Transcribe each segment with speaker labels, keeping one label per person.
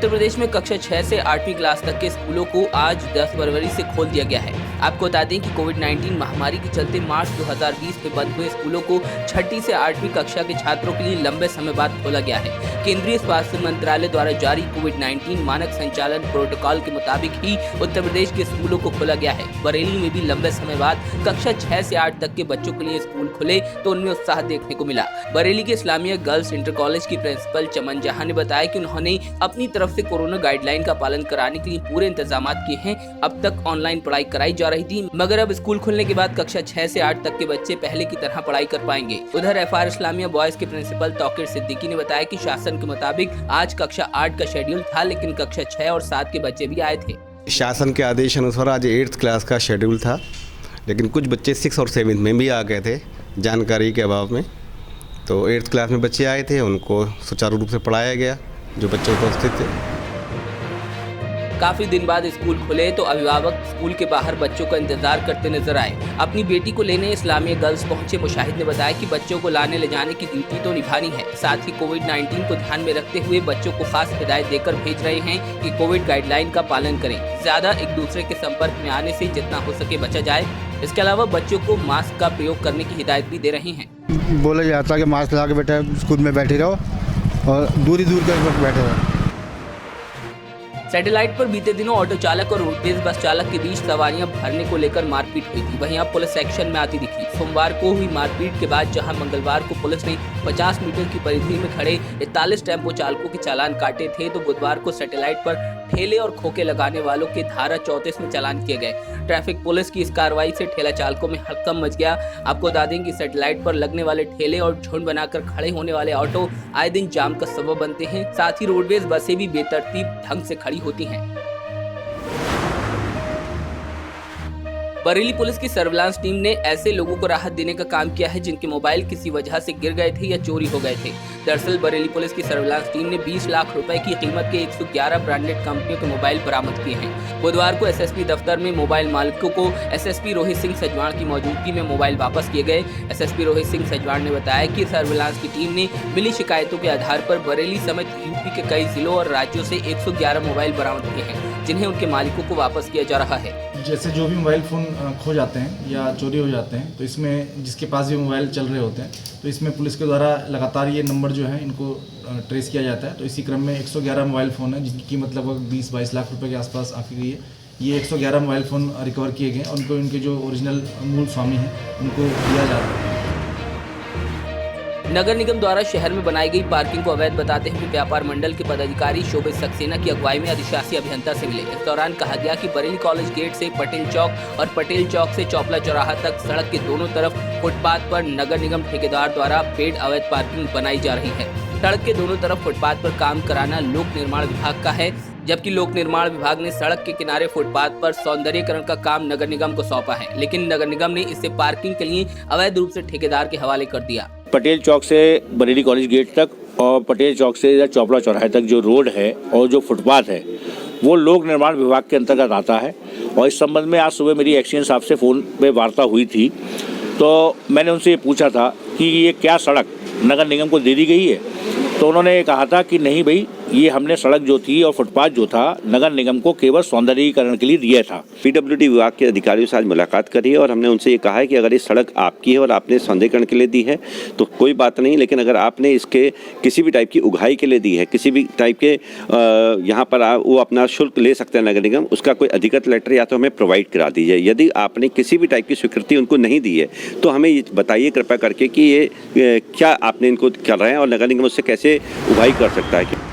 Speaker 1: उत्तर प्रदेश में कक्षा 6 से 8वीं क्लास तक के स्कूलों को आज 10 फरवरी से खोल दिया गया है। आपको बता दें कि कोविड-19 महामारी के चलते मार्च 2020 में बंद हुए स्कूलों को 6ठी से 8वीं कक्षा के छात्रों के लिए लंबे समय बाद खोला गया है। केंद्रीय स्वास्थ्य मंत्रालय द्वारा जारी कोविड-19 मानक संचालन प्रोटोकॉल के मुताबिक ही उत्तर प्रदेश के स्कूलों को खोला गया है। बरेली में भी लंबे समय बाद कक्षा 6 से 8 तक के बच्चों के लिए स्कूल खुले तो उनमें उत्साह देखने को मिला। बरेली के इस्लामिया गर्ल्स इंटर कॉलेज की प्रिंसिपल चमन जहां ने बताया कि उन्होंने अपनी तरफ से कोरोना गाइडलाइन का पालन कराने के लिए पूरे इंतजाम किए हैं। अब तक ऑनलाइन पढ़ाई कराई जा रही थी, मगर अब स्कूल खुलने के बाद कक्षा 6 से 8 तक के बच्चे पहले की तरह पढ़ाई कर पाएंगे। उधर एफआर इस्लामिया बॉयज के प्रिंसिपल तौकीर सिद्दीकी ने बताया कि शासन के मुताबिक आज कक्षा 8 का शेड्यूल था, लेकिन कक्षा 6 और 7 के बच्चे भी आए थे।
Speaker 2: शासन के आदेश अनुसार आज 8th क्लास का शेड्यूल था, लेकिन कुछ बच्चे 6 और 7 में भी आ गए थे जानकारी के अभाव में। तो 8th क्लास में बच्चे आए थे, उनको सुचारू रूप से पढ़ाया गया जो बच्चे उपस्थित थे।
Speaker 1: काफी दिन बाद स्कूल खुले तो अभिभावक स्कूल के बाहर बच्चों का इंतजार करते नजर आए। अपनी बेटी को लेने इस्लामिया गर्ल्स पहुंचे मुशाहिद ने बताया कि बच्चों को लाने ले जाने की ड्यूटी तो निभानी है, साथ ही कोविड-19 को ध्यान में रखते हुए बच्चों को खास हिदायत देकर भेज रहे हैं कि कोविड गाइडलाइन का पालन करें, ज्यादा एक दूसरे के संपर्क में आने से जितना हो सके बचा जाए। इसके अलावा बच्चों को मास्क का प्रयोग करने की हिदायत भी दे रहे हैं।
Speaker 3: बोला जाता है कि मास्क लगा के बेटा स्कूल में बैठे रहो और दूर कर बैठे रहो।
Speaker 1: सैटेलाइट पर बीते दिनों ऑटो चालक और रोडवेज बस चालक के बीच सवारियां भरने को लेकर मारपीट हुई थी, वहीं अब पुलिस एक्शन में आती दिखी। सोमवार को हुई मारपीट के बाद जहां मंगलवार को पुलिस ने 50 मीटर की परिधि में खड़े 41 टेम्पो चालकों के चालान काटे थे, तो बुधवार को सैटेलाइट पर ठेले और खोखे लगाने वालों के धारा 34 में चालान किए गए। ट्रैफिक पुलिस की इस कार्रवाई से ठेला चालकों में हड़कंप मच गया। आपको बता दें कि सैटेलाइट पर लगने वाले ठेले और झुंड बनाकर खड़े होने वाले ऑटो आए दिन जाम का सबब बनते हैं, साथ ही रोडवेज बसें भी बेतरतीब ढंग से खड़ी होती हैं। बरेली पुलिस की सर्विलांस टीम ने ऐसे लोगों को राहत देने का काम किया है जिनके मोबाइल किसी वजह से गिर गए थे या चोरी हो गए थे। दरअसल बरेली पुलिस की सर्विलांस टीम ने 20 लाख रुपए की कीमत के 111 ब्रांडेड कंपनियों के मोबाइल बरामद किए हैं। बुधवार को एसएसपी दफ्तर में मोबाइल मालिकों को एसएसपी रोहित सिंह सजवाण की मौजूदगी में मोबाइल वापस किए गए। एसएसपी रोहित सिंह सजवाण ने बताया कि सर्विलांस की टीम ने मिली शिकायतों के आधार पर बरेली समेत यूपी के कई जिलों और राज्यों से 111 मोबाइल बरामद किए हैं, जिन्हें उनके मालिकों को वापस किया जा रहा है।
Speaker 4: जैसे जो भी मोबाइल फ़ोन खो जाते हैं या चोरी हो जाते हैं, तो इसमें जिसके पास भी मोबाइल चल रहे होते हैं, तो इसमें पुलिस के द्वारा लगातार ये नंबर जो है इनको ट्रेस किया जाता है। तो इसी क्रम में 111 मोबाइल फ़ोन है जिनकी कीमत लगभग 20-22 लाख रुपए के आसपास आंकी गई है। ये 111 मोबाइल फ़ोन रिकवर किए गए, उनको उनके जो ओरिजिनल मूल स्वामी हैं उनको दिया जा रहा है।
Speaker 1: नगर निगम द्वारा शहर में बनाई गई पार्किंग को अवैध बताते हुए व्यापार मंडल के पदाधिकारी शोभित सक्सेना की अगुवाई में अधिशासी अभियंता से मिले। इस दौरान कहा गया कि बरेली कॉलेज गेट से पटेल चौक और पटेल चौक से चौपला चौराहा तक सड़क के दोनों तरफ फुटपाथ पर नगर निगम ठेकेदार द्वारा पेड अवैध पार्किंग बनाई जा रही है। सड़क के दोनों तरफ फुटपाथ पर काम कराना लोक निर्माण विभाग का है, जबकि लोक निर्माण विभाग ने सड़क के किनारे फुटपाथ पर सौंदर्यीकरण का काम नगर निगम को सौंपा है, लेकिन नगर निगम ने इसे पार्किंग के लिए अवैध रूप से ठेकेदार के हवाले कर दिया।
Speaker 5: पटेल चौक से बरेली कॉलेज गेट तक और पटेल चौक से इधर चौपला चौराहे तक जो रोड है और जो फुटपाथ है वो लोक निर्माण विभाग के अंतर्गत आता है। और इस संबंध में आज सुबह मेरी एक्सीडेंट साहब से फ़ोन पे वार्ता हुई थी, तो मैंने उनसे ये पूछा था कि ये क्या सड़क नगर निगम को दे दी गई है, तो उन्होंने कहा था कि नहीं भाई, ये हमने सड़क जो थी और फुटपाथ जो था नगर निगम को केवल सौंदर्यीकरण के लिए दिया था।
Speaker 6: पीडब्ल्यूडी विभाग के अधिकारियों से आज मुलाकात करी है और हमने उनसे ये कहा है कि अगर ये सड़क आपकी है और आपने सौंदर्यीकरण के लिए दी है तो कोई बात नहीं, लेकिन अगर आपने इसके किसी भी टाइप की उगाही के लिए दी है, किसी भी टाइप के यहाँ पर वो अपना शुल्क ले सकते हैं नगर निगम, उसका कोई अधिकृत लेटर या तो हमें प्रोवाइड करा दीजिए। यदि आपने किसी भी टाइप की स्वीकृति उनको नहीं दी है तो हमें ये बताइए कृपया करके कि ये क्या आपने इनको कर रहे हैं और नगर निगम उससे कैसे उगाही कर सकता है।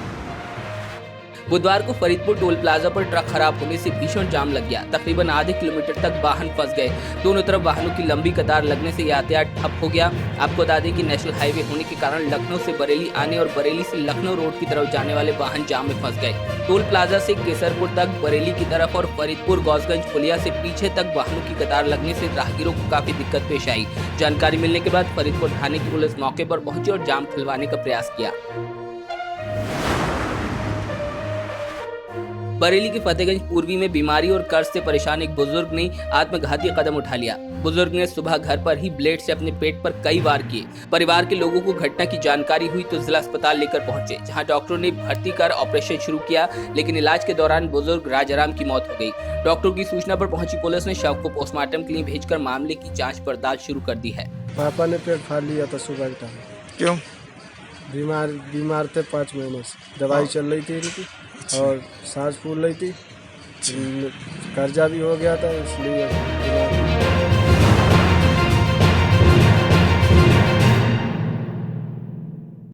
Speaker 1: बुधवार को फरीदपुर टोल प्लाजा पर ट्रक खराब होने से भीषण जाम लग गया। तकरीबन आधे किलोमीटर तक वाहन फंस गए। दोनों तरफ वाहनों की लंबी कतार लगने से यातायात ठप हो गया। आपको बता दें कि नेशनल हाईवे होने के कारण लखनऊ से बरेली आने और बरेली से लखनऊ रोड की तरफ जाने वाले वाहन जाम में फंस गए। टोल प्लाजा से केसरपुर तक बरेली की तरफ और फरीदपुर गौसगंज पुलिया से पीछे तक वाहनों की कतार लगने से राहगीरों को काफी दिक्कत पेश आई। जानकारी मिलने के बाद फरीदपुर थाने की पुलिस मौके पर पहुंची और जाम खुलवाने का प्रयास किया। बरेली के फतेहगंज पूर्वी में बीमारी और कर्ज से परेशान एक बुजुर्ग ने आत्मघाती कदम उठा लिया। बुजुर्ग ने सुबह घर पर ही ब्लेड से अपने पेट पर कई वार किए। परिवार के लोगों को घटना की जानकारी हुई तो जिला अस्पताल लेकर पहुंचे, जहां डॉक्टरों ने भर्ती कर ऑपरेशन शुरू किया, लेकिन इलाज के दौरान बुजुर्ग राजाराम की मौत हो गई। डॉक्टरों की सूचना पर पहुंची पुलिस ने शव को पोस्टमार्टम के लिए भेजकर मामले की जाँच पड़ताल शुरू कर दी है।
Speaker 7: पापा ने पेट फाड़ लिया था सुबह का।
Speaker 8: क्यों?
Speaker 7: बीमार थे 5 महीने से, दवाई चल रही थी इनकी और सांस फूल रही थी, कर्जा भी हो गया था इसलिए